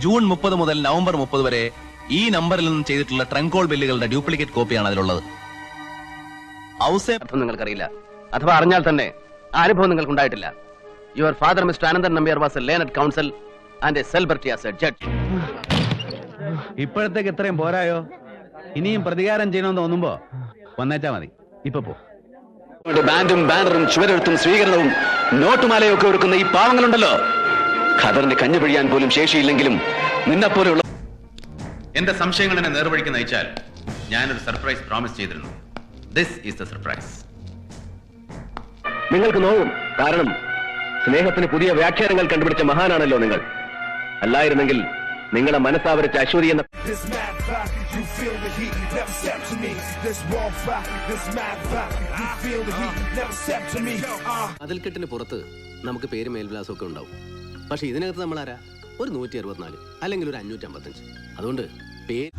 June 30 മുതൽ November 30 വരെ ഈ നമ്പറിൽ നിന്നും ചെയ്തിട്ടുള്ള ട്രങ്ക് കോൾ ബില്ലുകളുടെ ഡ്യൂപ്ലിക്കേറ്റ് കോപ്പിയാണ് അതിലുള്ളത്. അർത്ഥം നിങ്ങൾക്കറിയില്ല, അഥവാ അറിഞ്ഞാൽ തന്നെ ആ അനുഭവം നിങ്ങൾക്ക് ഉണ്ടായിട്ടില്ല. Your father mister Ananthan Nambiar was a learned counsel and a celebrity as a judge. ഇപ്പോഴത്തേക്ക് ഇത്രയും പോരായോ? ഇനിയും പ്രതികാരം ചെയ്യണമെന്ന് തോന്നുമ്പോ വന്നേച്ചാ മതി. ഇപ്പൊ പോ. ബാൻഡും ബാനറും ചുവരെഴുത്തും സ്വീകരണവും നോട്ടുമാലയും ഒക്കെ ഒരുക്കുന്ന ഈ പാവങ്ങളുണ്ടല്ലോ, ഖദറിന് കഞ്ഞു പിഴിയാൻ പോലും ശേഷിയില്ലെങ്കിലും നിന്നെപ്പോലെയുള്ള എന്റെ സംശയങ്ങൾ എന്നെ നേർവഴിക്ക് നയിച്ചാൽ ഞാനൊരു സർപ്രൈസ് പ്രോമിസ് ചെയ്തിരുന്നു. This is the surprise. നിങ്ങൾക്ക് നോവും, കാരണം സ്നേഹത്തിന് പുതിയ വ്യാഖ്യാനങ്ങൾ കണ്ടുപിടിച്ച മഹാനാണല്ലോ നിങ്ങൾ. അല്ലായിരുന്നെങ്കിൽ നിങ്ങളുടെ മനസ്സാവരിച്ച അശ്വതി എന്ന അതിൽക്കെട്ടിന് പുറത്ത് നമുക്ക് പേര് മേൽവിലാസം ഒക്കെ ഉണ്ടാവും. പക്ഷെ ഇതിനകത്ത് നമ്മൾ ആരാ? ഒരു 164 അല്ലെങ്കിൽ ഒരു 555. അതുകൊണ്ട് പേര്